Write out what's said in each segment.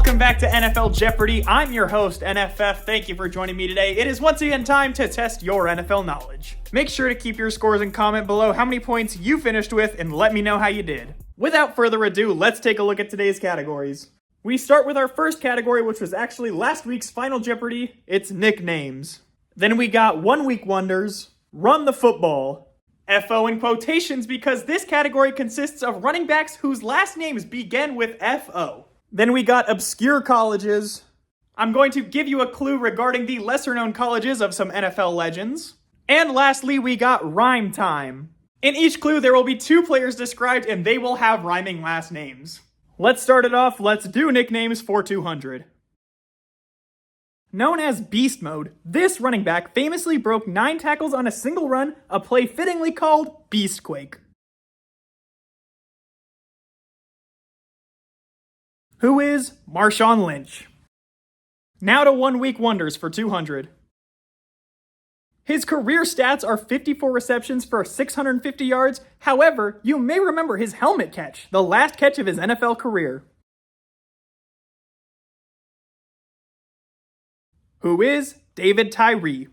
Welcome back to NFL Jeopardy. I'm your host, NFF. Thank you for joining me today. It is once again time to test your NFL knowledge. Make sure to keep your scores and comment below how many points you finished with and let me know how you did. Without further ado, let's take a look at today's categories. We start with our first category, which was actually last week's Final Jeopardy. It's nicknames. Then we got 1 Week Wonders, Run the Football, FO in quotations because this category consists of running backs whose last names begin with FO. Then we got Obscure Colleges. I'm going to give you a clue regarding the lesser-known colleges of some NFL legends. And lastly, we got Rhyme Time. In each clue, there will be 2 players described and they will have rhyming last names. Let's start it off. Let's do nicknames for 200. Known as Beast Mode, this running back famously broke 9 tackles on a single run, a play fittingly called Beastquake. Who is Marshawn Lynch? Now to 1 Week Wonders for 200. His career stats are 54 receptions for 650 yards. However, you may remember his helmet catch, the last catch of his NFL career. Who is David Tyree?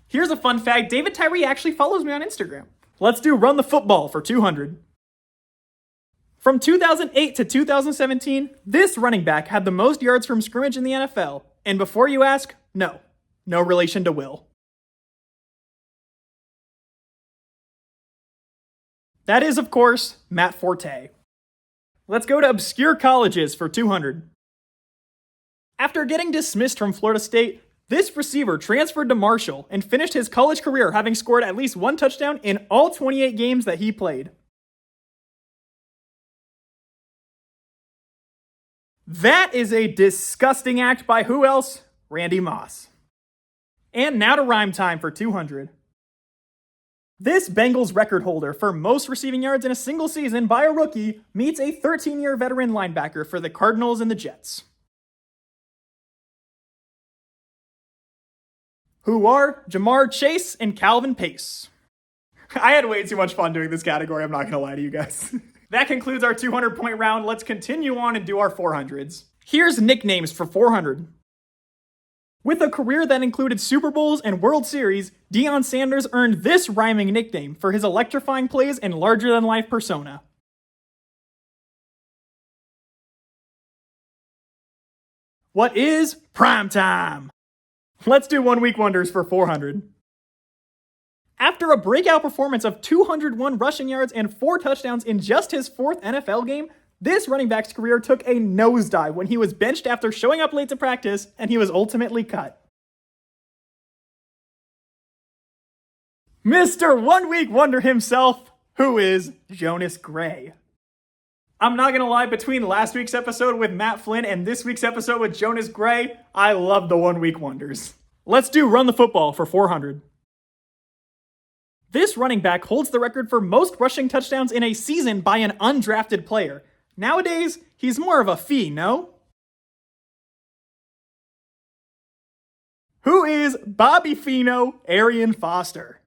Here's a fun fact, David Tyree actually follows me on Instagram. Let's do Run the Football for 200. From 2008 to 2017, this running back had the most yards from scrimmage in the NFL. And before you ask, no relation to Will. That is, of course, Matt Forte. Let's go to Obscure Colleges for 200. After getting dismissed from Florida State, this receiver transferred to Marshall and finished his college career having scored at least 1 touchdown in all 28 games that he played. That is a disgusting act by who else? Randy Moss. And now to Rhyme Time for 200. This Bengals record holder for most receiving yards in a single season by a rookie meets a 13-year veteran linebacker for the Cardinals and the Jets. Who are Jamar Chase and Calvin Pace. I had way too much fun doing this category, I'm not going to lie to you guys. That concludes our 200-point round. Let's continue on and do our 400s. Here's nicknames for 400. With a career that included Super Bowls and World Series, Deion Sanders earned this rhyming nickname for his electrifying plays and larger-than-life persona. What is Prime Time? Let's do 1 Week Wonders for 400. After a breakout performance of 201 rushing yards and 4 touchdowns in just his 4th NFL game, this running back's career took a nosedive when he was benched after showing up late to practice and he was ultimately cut. Mr. 1 Week Wonder himself, who is Jonas Gray. I'm not gonna lie, between last week's episode with Matt Flynn and this week's episode with Jonas Gray, I love the 1 Week Wonders. Let's do Run the Football for 400. This running back holds the record for most rushing touchdowns in a season by an undrafted player. Nowadays, he's more of a fee, no? Who is Bobby Fino Arian Foster?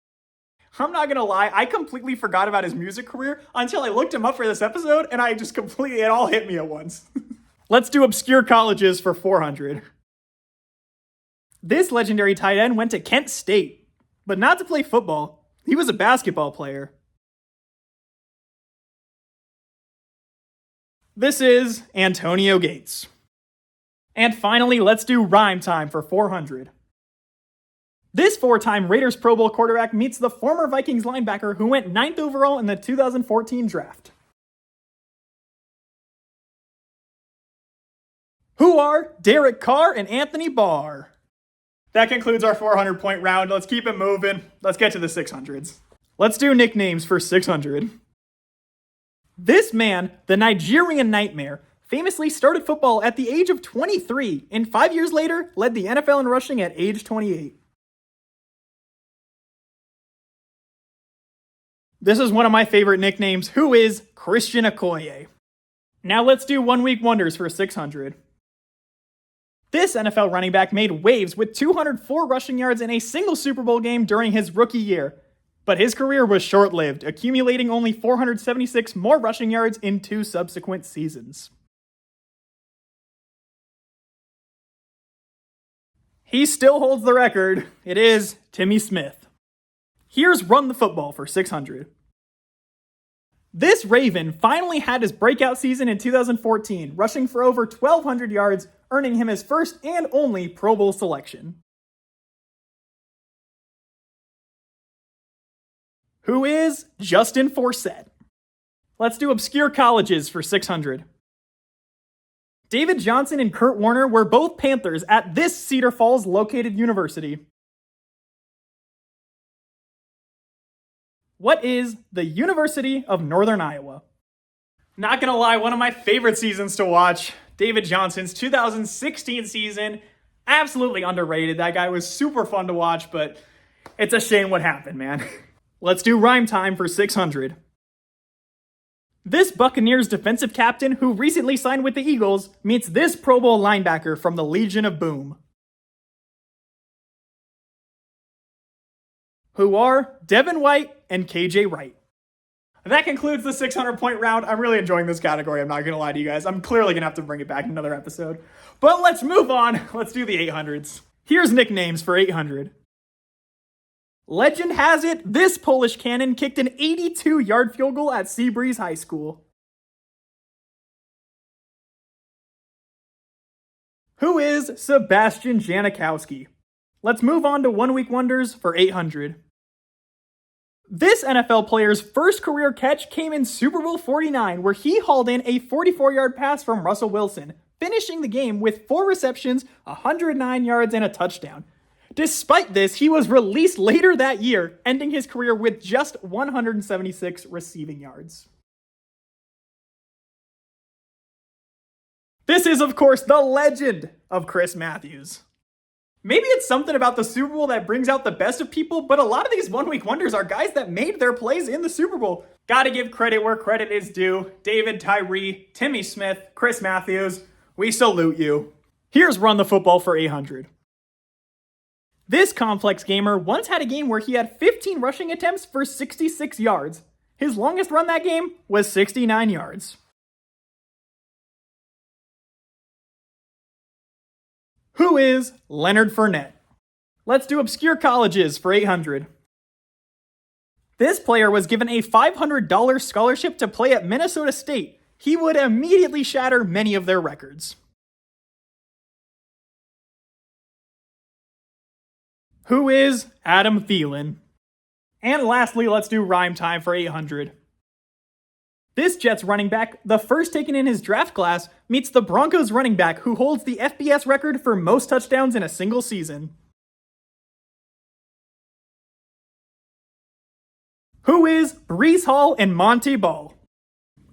I'm not gonna lie, I completely forgot about his music career until I looked him up for this episode, and it all hit me at once. Let's do Obscure Colleges for 400. This legendary tight end went to Kent State, but not to play football. He was a basketball player. This is Antonio Gates. And finally, let's do Rhyme Time for 400. This 4-time Raiders Pro Bowl quarterback meets the former Vikings linebacker who went 9th overall in the 2014 draft. Who are Derek Carr and Anthony Barr? That concludes our 400-point round. Let's keep it moving. Let's get to the 600s. Let's do nicknames for 600. This man, the Nigerian Nightmare, famously started football at the age of 23 and 5 years later led the NFL in rushing at age 28. This is one of my favorite nicknames. Who is Christian Okoye? Now let's do 1 Week Wonders for 600. This NFL running back made waves with 204 rushing yards in a single Super Bowl game during his rookie year. But his career was short-lived, accumulating only 476 more rushing yards in 2 subsequent seasons. He still holds the record. It is Timmy Smith. Here's Run the Football for 600. This Raven finally had his breakout season in 2014, rushing for over 1,200 yards, earning him his first and only Pro Bowl selection. Who is Justin Forsett? Let's do obscure colleges for 600. David Johnson and Kurt Warner were both Panthers at this Cedar Falls located university. What is the University of Northern Iowa? Not gonna lie, one of my favorite seasons to watch. David Johnson's 2016 season. Absolutely underrated. That guy was super fun to watch, but it's a shame what happened, man. Let's do rhyme time for 600. This Buccaneers defensive captain who recently signed with the Eagles meets this Pro Bowl linebacker from the Legion of Boom. Who are Devin White and KJ Wright. That concludes the 600-point round. I'm really enjoying this category. I'm not going to lie to you guys. I'm clearly going to have to bring it back in another episode. But let's move on. Let's do the 800s. Here's nicknames for 800. Legend has it, this Polish cannon kicked an 82-yard field goal at Seabreeze High School. Who is Sebastian Janikowski? Let's move on to 1 week wonders for 800. This NFL player's first career catch came in Super Bowl 49, where he hauled in a 44-yard pass from Russell Wilson, finishing the game with 4 receptions, 109 yards, and a touchdown. Despite this, he was released later that year, ending his career with just 176 receiving yards. This is, of course, the legend of Chris Matthews. Maybe it's something about the Super Bowl that brings out the best of people, but a lot of these one-week wonders are guys that made their plays in the Super Bowl. Gotta give credit where credit is due. David Tyree, Timmy Smith, Chris Matthews, we salute you. Here's Run the Football for 800. This complex gamer once had a game where he had 15 rushing attempts for 66 yards. His longest run that game was 69 yards. Who is Leonard Fournette? Let's do obscure colleges for 800. This player was given a $500 scholarship to play at Minnesota State. He would immediately shatter many of their records. Who is Adam Thielen? And lastly, let's do rhyme time for 800. This Jets running back, the first taken in his draft class, meets the Broncos running back who holds the FBS record for most touchdowns in a single season. Who is Breece Hall and Monte Ball?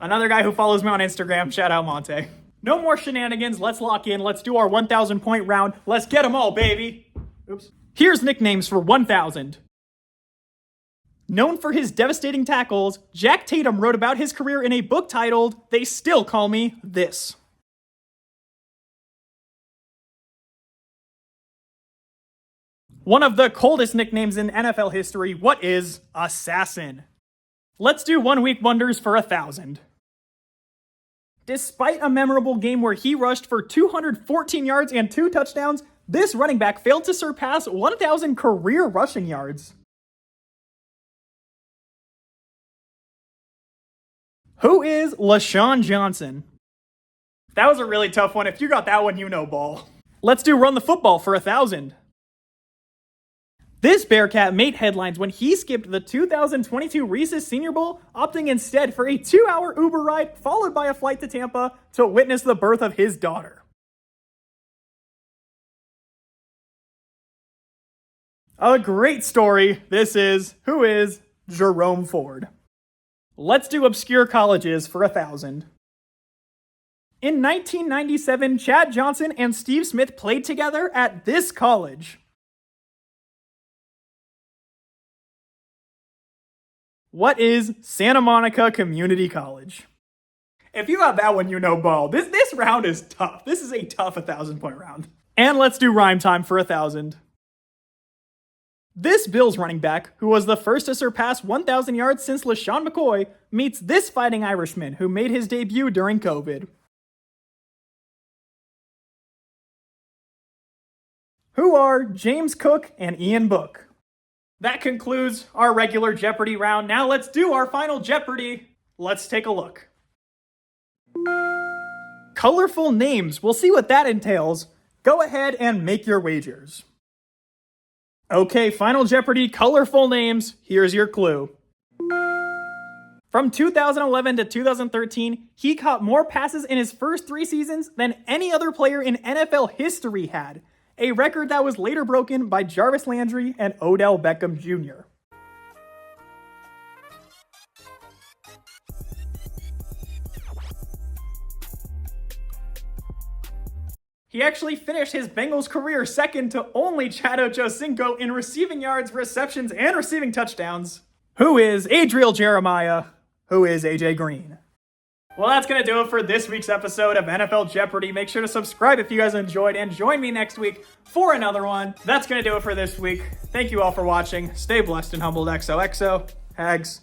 Another guy who follows me on Instagram, shout out Monte. No more shenanigans, let's lock in, let's do our 1,000 point round, let's get them all, baby! Oops. Here's nicknames for 1,000. Known for his devastating tackles, Jack Tatum wrote about his career in a book titled, They Still Call Me This. One of the coldest nicknames in NFL history, what is Assassin? Let's do 1 week wonders for 1,000. Despite a memorable game where he rushed for 214 yards and 2 touchdowns, this running back failed to surpass 1,000 career rushing yards. Who is LaShawn Johnson? That was a really tough one. If you got that one, you know ball. Let's do Run the Football for 1,000. This Bearcat made headlines when he skipped the 2022 Reese's Senior Bowl, opting instead for a 2-hour Uber ride followed by a flight to Tampa to witness the birth of his daughter. A great story. This is, who is Jerome Ford? Let's do obscure colleges for 1,000. In 1997, Chad Johnson and Steve Smith played together at this college. What is Santa Monica Community College? If you got that one, you know ball. This round is tough. This is a tough 1,000-point round. And let's do rhyme time for 1,000. This Bills running back, who was the first to surpass 1,000 yards since LaShawn McCoy, meets this Fighting Irishman who made his debut during COVID. Who are James Cook and Ian Book? That concludes our regular Jeopardy round. Now let's do our final Jeopardy. Let's take a look. Colorful names. We'll see what that entails. Go ahead and make your wagers. Okay, final Jeopardy, colorful names. Here's your clue. From 2011 to 2013, he caught more passes in his first 3 seasons than any other player in NFL history had, a record that was later broken by Jarvis Landry and Odell Beckham Jr. He actually finished his Bengals career second to only Chad Ochocinco in receiving yards, receptions, and receiving touchdowns. Who is Adriel Jeremiah? Who is AJ Green? Well, that's going to do it for this week's episode of NFL Jeopardy. Make sure to subscribe if you guys enjoyed, and join me next week for another one. That's going to do it for this week. Thank you all for watching. Stay blessed and humbled. XOXO. Hags.